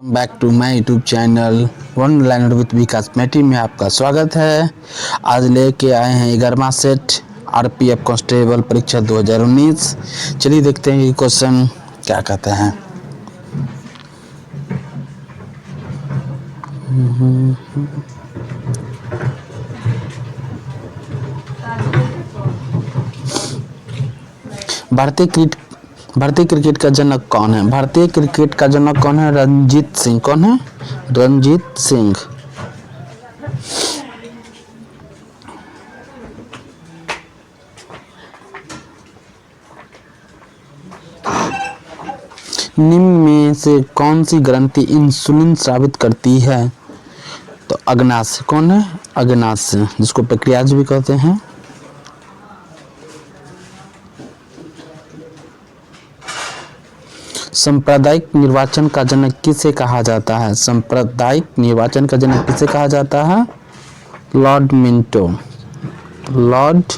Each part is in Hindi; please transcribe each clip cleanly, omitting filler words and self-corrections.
Back to my YouTube channel one liner with Vikas Meti में आपका स्वागत है। आज लेके आए हैं 11वां सेट आरपीएफ कांस्टेबल परीक्षा 2019। चलिए देखते हैं कि क्वेश्चन क्या कहते हैं। भारतीय क्रिकेट का जनक कौन है? भारतीय क्रिकेट का जनक कौन है? रणजीत सिंह। कौन है? रणजीत सिंह। निम्न में से कौन सी ग्रंथि इंसुलिन स्रावित करती है? तो अग्नाशय। कौन है? अग्नाशय, जिसको पैंक्रियाज भी कहते हैं। सांप्रदायिक निर्वाचन का जनक किसे कहा जाता है? सांप्रदायिक निर्वाचन का जनक किसे कहा जाता है? Lord Minto. Lord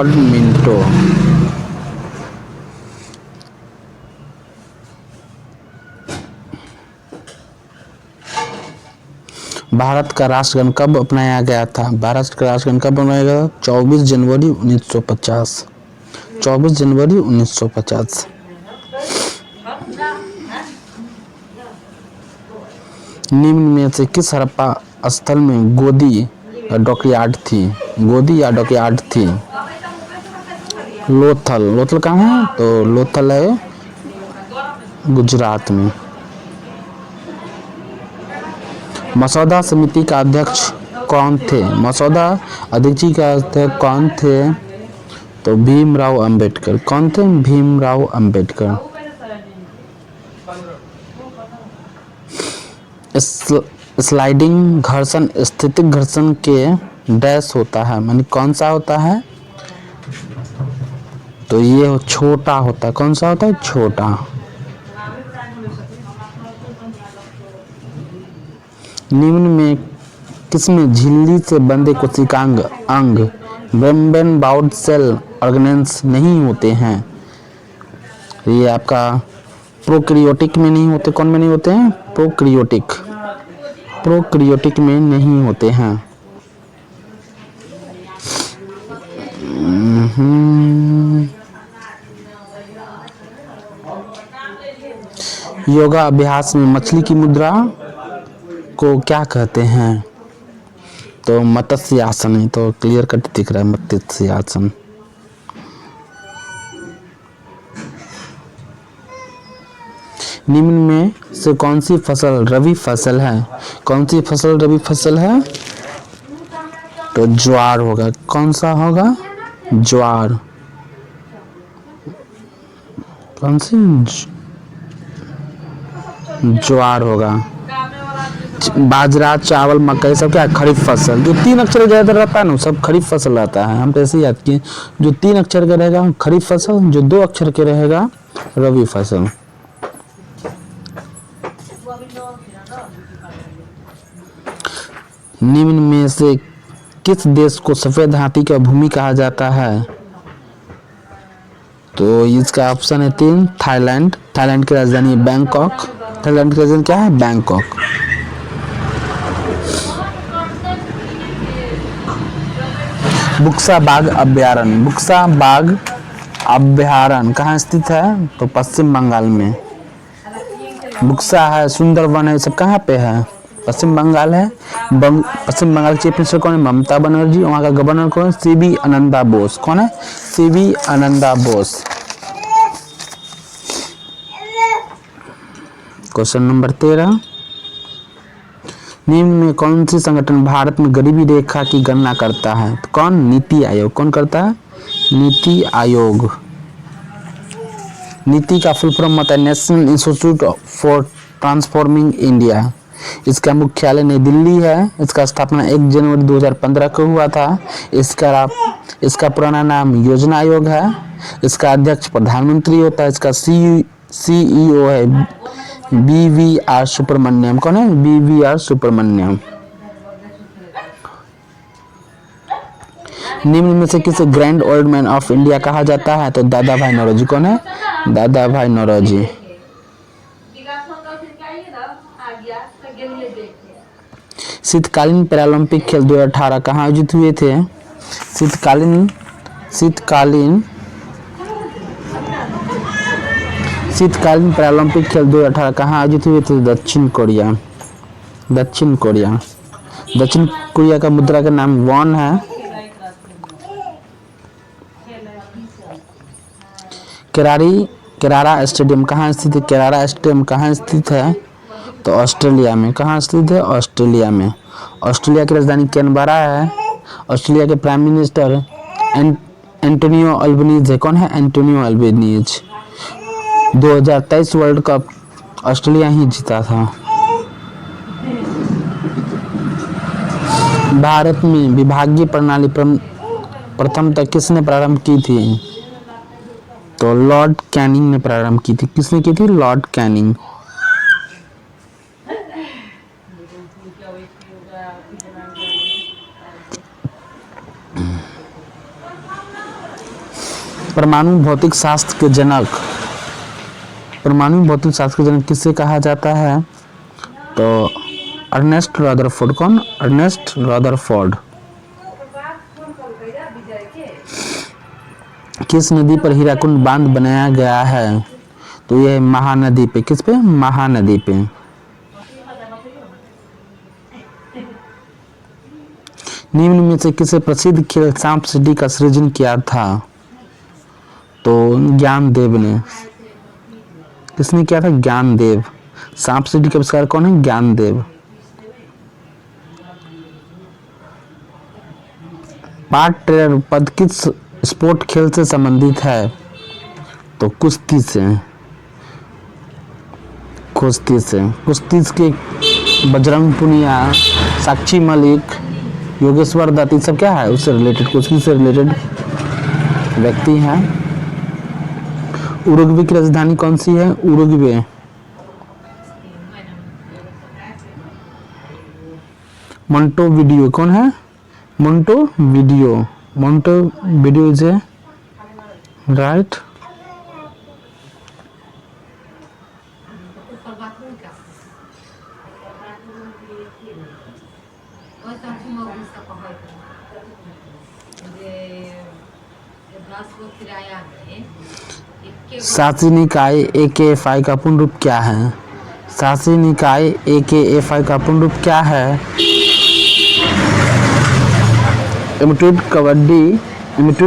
Minto. Bharat का राष्ट्रगान कब अपनाया गया था? भारत का राष्ट्रगान कब अपनाया गया? 24 जनवरी 1950। 24 जनवरी 1950। निम्न में से किस हड़प्पा स्थल में गोदी या डॉकयार्ड थी? गोदी या डॉकयार्ड थी? लोथल। लोथल कहाँ है? तो लोथल है गुजरात में। मसौदा समिति का अध्यक्ष कौन थे? मसौदा अध्यक्ष का अध्यक्ष कौन थे? तो भीमराव अंबेडकर। कौन थे? भीमराव अंबेडकर। स्लाइडिंग घर्षण स्थितिक घर्षण के डैश होता है, मानी कौन सा होता है? तो ये छोटा होता है। कौन सा होता है? छोटा। निम्न में किसमें झिल्ली से बंधे कोशिकांग अंग मेम्ब्रेन बाउंड सेल ऑर्गेनेल्स नहीं होते हैं? ये आपका प्रोकैरियोटिक में नहीं होते। कौन में नहीं होते हैं? प्रोकैरियोटिक में नहीं होते हैं। योगा अभ्यास में मछली की मुद्रा को क्या कहते हैं? तो मत्स्य आसन है। तो क्लियर कट दिख रहा है मत्स्य आसन। निम्न में से कौन सी फसल रबी फसल है? कौन सी फसल रबी फसल है? तो ज्वार होगा। कौन सा होगा? ज्वार। कौन सी? ज्वार होगा। बाजरा, चावल, मकई सब क्या? खरीफ फसल। जो 3 अक्षर का ज्यादा रहता है ना सब खरीफ फसल रहता है। हम तो ऐसे याद किए, जो 3 अक्षर का रहेगा खरीफ फसल, जो 2 अक्षर के रहेगा रबी फसल। निम्न में से किस देश को सफेद हाथी का भूमि कहा जाता है? तो इसका ऑप्शन है 3, थाईलैंड। थाईलैंड की राजधानी है बैंकॉक। थाईलैंड की राजधानी क्या है? बैंकॉक। बुक्सा बाघ अभ्यारण्य। बुक्सा बाघ अभ्यारण्य कहाँ स्थित है? तो पश्चिम बंगाल में। बुक्सा है, सुंदरवन है, सब कहाँ पे है? पश्चिम बंगाल है। पश्चिम बंगाल चीफ मिनिस्टर कौन है? ममता बनर्जी। वहाँ का गवर्नर कौन है? सीबी आनंदा बोस। कौन है? CB Ananda Bose. Question number 13। निम्न में कौन सी संगठन भारत में गरीबी रेखा की गणना करता है? तो कौन? नीति आयोग। कौन करता है? नीति आयोग। नीति का फुल फॉर्म होता है national institute for transforming India. इसका मुख्यालय नई दिल्ली है। इसका स्थापना 1 जनवरी 2015 को हुआ था। इसका पुराना नाम योजना आयोग है। इसका अध्यक्ष प्रधानमंत्री होता है। इसका सीईओ है BVR सुब्रमण्यम। कौन है? BVR सुब्रमण्यम। निम्न में से किसे grand old man of India कहा जाता है? तो दादा भाई नौरोजी। कौन है? दादा भाई नौरोजी। शीतकालीन पैरालंपिक खेल 2018 कहाँ आयोजित हुए थे? शीतकालीन शीतकालीन शीतकालीन पैरालंपिक खेल 2018 कहाँ आयोजित हुए थे? दक्षिण कोरिया। दक्षिण कोरिया। दक्षिण कोरिया का मुद्रा का नाम वॉन है। केरारा स्टेडियम कहाँ स्थित है? केरारा स्टेडियम कहाँ स्थित है? तो ऑस्ट्रेलिया में। कहाँ स्थित है? ऑस्ट्रेलिया में। ऑस्ट्रेलिया की राजधानी कैनबरा है। ऑस्ट्रेलिया के प्राइम मिनिस्टर एंटोनियो अल्बनीज है। कौन है? Antonio Albanese. 2023 world cup Australia ही जीता था। भारत में विभागीय प्रणाली प्रथमतः किसने प्रारंभ की थी? तो लॉर्ड कैनिंग ने प्रारंभ की थी। किसने की थी? Lord Canning. परमाणु भौतिक शास्त्र के जनक किसे कहा जाता है? तो अर्नेस्ट रदरफोर्ड। कौन? Ernest Rutherford. किस नदी पर हीराकुंड बांध बनाया गया है? तो यह महानदी पे। किस पे? महानदी पे। निम्न में से किसे प्रसिद्ध खेल सांप सीढ़ी का सृजन किया था? तो ज्ञानदेव ने। किसने किया था? ज्ञानदेव। सांप सीढ़ी का आविष्कार कौन है? ज्ञानदेव। पार्ट ट्रेलर पद किस स्पोर्ट खेल से संबंधित है? तो कुश्ती से। कुश्ती के बजरंग पुनिया, साक्षी मलिक, योगेश्वर दत्त, ये सब क्या है? उससे रिलेटेड, कुश्ती से रिलेटेड व्यक्ति हैं। उरुग्वे की राजधानी कौन सी है? उरुग्वे। मोंटेविडियो। कौन है? मोंटेविडियो। मोंटेविडियो इज ए राइट। शासी निकाय AKFI का पूर्ण रूप क्या है? शासी निकाय AKFI का पूर्ण रूप क्या है? Emitted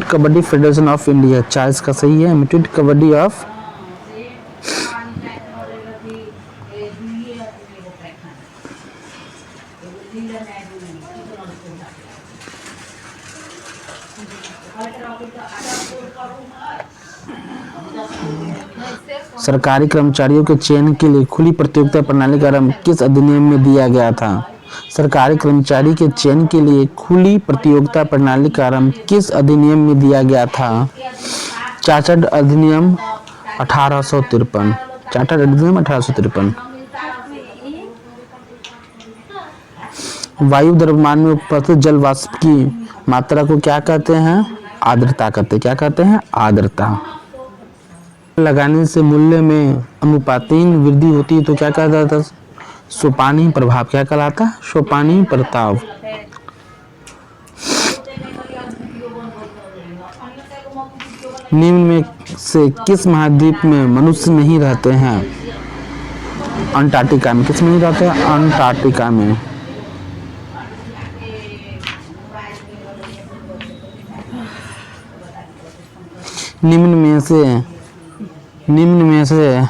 kabaddi federation of India. 40 का सही है। एमिटेड कबड्डी ऑफ सरकारी कर्मचारियों के चयन के लिए खुली प्रतियोगिता प्रणाली का आरंभ किस अधिनियम में दिया गया था? सरकारी कर्मचारी के चयन के लिए खुली प्रतियोगिता प्रणाली का आरंभ किस अधिनियम में दिया गया था? चार्टर्ड अधिनियम 1853। चार्टर्ड अधिनियम 1853। वायु द्रव्यमान में उपस्थित जल वाष्प की मात्रा को क्या कहते हैं? आर्द्रता कहते हैं। क्या कहते हैं? आर्द्रता। लगाने से मूल्य में अनुपातीन वृद्धि होती है तो क्या कहलाता है? सोपानी प्रभाव। क्या कहलाता है? सोपानी प्रभाव। निम्न में से किस महाद्वीप में मनुष्य नहीं रहते हैं? अंटार्कटिका में। किस में नहीं रहते हैं? अंटार्कटिका में। निम्न में से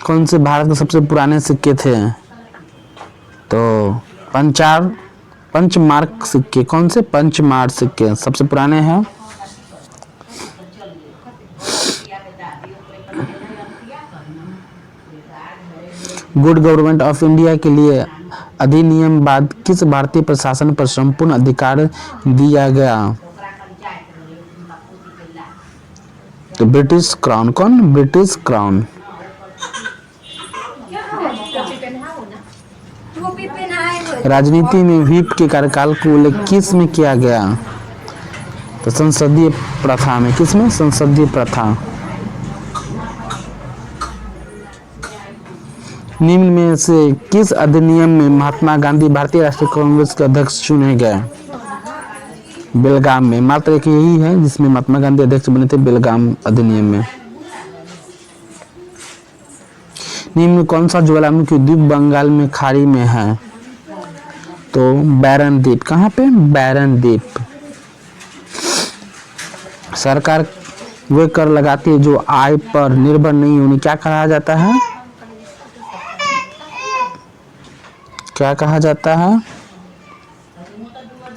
कौन से भारत के सबसे पुराने सिक्के थे? तो पंचमार्क सिक्के। कौन से? पंचमार्क सिक्के सबसे पुराने हैं। गुड गवर्नमेंट ऑफ इंडिया के लिए अधिनियम बाद किस भारतीय प्रशासन पर संपूर्ण अधिकार दिया गया? तो ब्रिटिश क्राउन। कौन? British crown. राजनीति में व्हिप के कार्यकाल को उल्लेख किस में किया गया? तो संसदीय प्रथा में। किस में? संसदीय प्रथा। निम्न में से किस अधिनियम में महात्मा गांधी भारतीय राष्ट्रीय कांग्रेस के अध्यक्ष चुने गए? बेलगाम में। मात्र एक यही है जिसमें महात्मा गांधी अध्यक्ष बने थे, बेलगाम अधिनियम में। निम्न में कौन सा ज्वालामुखी द्वीप बंगाल में खाड़ी में है? तो बैरन द्वीप। कहाँ पे? बैरन द्वीप। सरकार वे कर लगाती है जो आय पर निर्भर नहीं होने, क्या कहा जाता है? क्या कहा जाता है?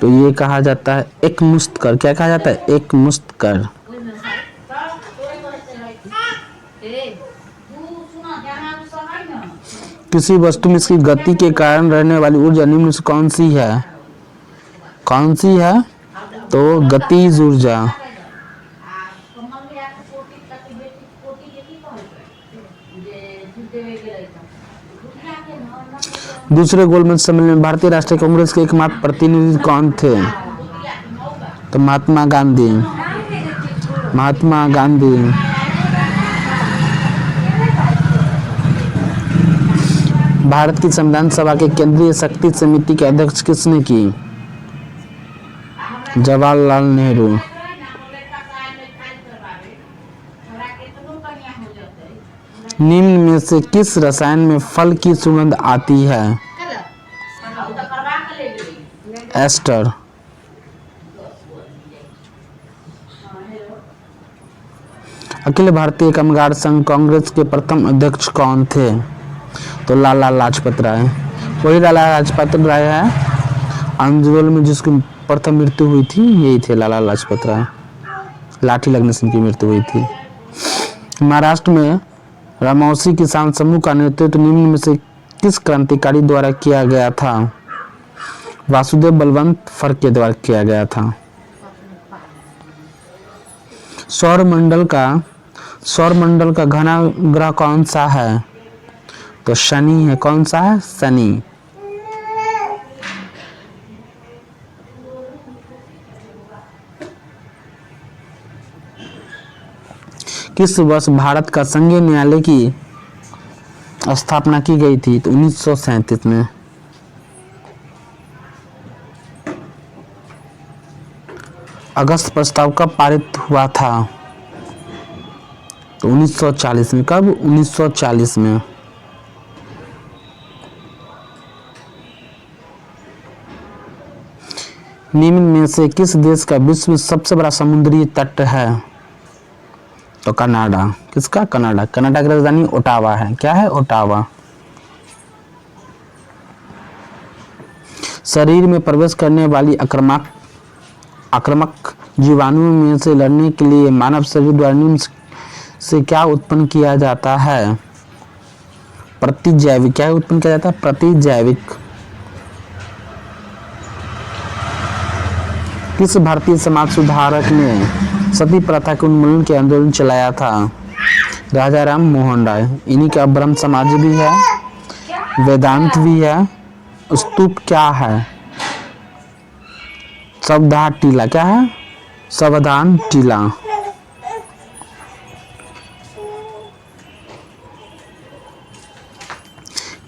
तो ये कहा जाता है एकमुश्त कर। क्या कहा जाता है? एकमुश्त कर। किसी वस्तु में इसकी गति के कारण रहने वाली ऊर्जा निम्न से कौन सी है? कौन सी है? तो गतिज ऊर्जा। दूसरे गोलमेज सम्मेलन में भारतीय राष्ट्रीय कांग्रेस के एकमात्र प्रतिनिधि कौन थे? तो महात्मा गांधी। महात्मा गांधी। भारत की संविधान सभा के केंद्रीय शक्ति समिति के अध्यक्ष किसने की? जवाहरलाल नेहरू। निम्न में से किस रसायन में फल की सुगंध आती है? एस्टर। अखिल भारतीय कामगार संघ कांग्रेस के प्रथम अध्यक्ष कौन थे? तो लाला लाजपत राय। वही लाला लाजपत राय है आंदोलन में जिसकी प्रथम मृत्यु हुई थी, यही थे लाला लाजपत राय। लाठी लगने से उनकी मृत्यु हुई थी। महाराष्ट्र में रामौसी किसान समूह का नेतृत्व निम्न में से किस क्रांतिकारी द्वारा किया गया था? वासुदेव बलवंत फड़के द्वारा किया गया था। सौरमंडल का घना ग्रह कौन सा है? तो शनि है। कौन सा है? शनि। किस वर्ष भारत का संघीय न्यायालय की स्थापना की गई थी? तो 1937 में। अगस्त प्रस्ताव कब पारित हुआ था? तो 1940 में। कब? 1940 में। निम्न में से किस देश का विश्व में सबसे बड़ा समुद्री तट है? तो कनाडा। किसका? कनाडा। कनाडा की राजधानी ओटावा है। क्या है? ओटावा। शरीर में प्रवेश करने वाली आक्रामक जीवाणुओं में से लड़ने के लिए मानव शरीर द्वारा निम्न से क्या उत्पन्न किया जाता है? प्रतिजैविक। क्या उत्पन्न किया जाता है? प्रतिजैविक। किस भारतीय समाज सुधारक ने सती प्रथा के उन्मूलन के आंदोलन चलाया था? राजा राम मोहन राय। इन्हीं का ब्रह्म समाज भी है, वेदांत भी है। स्तूप क्या है? सावधान टीला। क्या है? सावधान टीला।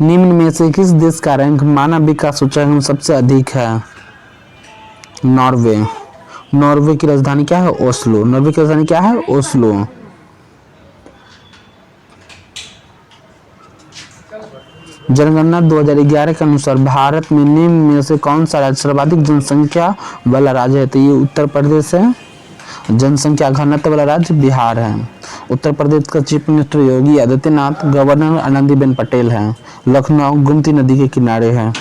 निम्न में से किस देश का रैंक मानव विकास सूचकांक में सबसे अधिक है? नॉर्वे। नॉर्वे की राजधानी क्या है? ओस्लो। नॉर्वे की राजधानी क्या है? ओस्लो। जनगणना 2011 के अनुसार भारत में निम्न में से कौन सा राज्य सर्वाधिक जनसंख्या वाला राज्य है? तो ये उत्तर प्रदेश है। जनसंख्या घनत्व वाला राज्य बिहार है। उत्तर प्रदेश का chief minister Yogi Adityanath, governor Anandiben Patel है। लखनऊ गोमती नदी के किनारे है।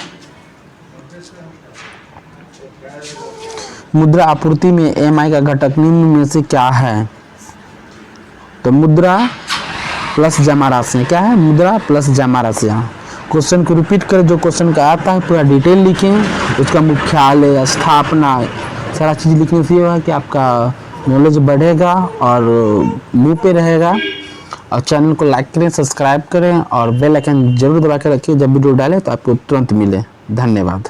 मुद्रा आपूर्ति में एमआई का घटक निम्न में से क्या है? तो मुद्रा प्लस जमा राशियाँ। क्या है? मुद्रा प्लस जमा राशियाँ। क्वेश्चन को रिपीट करें, जो क्वेश्चन का आता है पूरा डिटेल लिखें, उसका मुख्यालय, स्थापना, सारा चीज़ लिखने से ये है कि आपका नॉलेज बढ़ेगा और मुँह पे रहेगा। और चैनल को लाइक करें, सब्सक्राइब करें और बेल आइकन जरूर दबा के रखिए, जब वीडियो डालें तो आपको तुरंत मिले। धन्यवाद।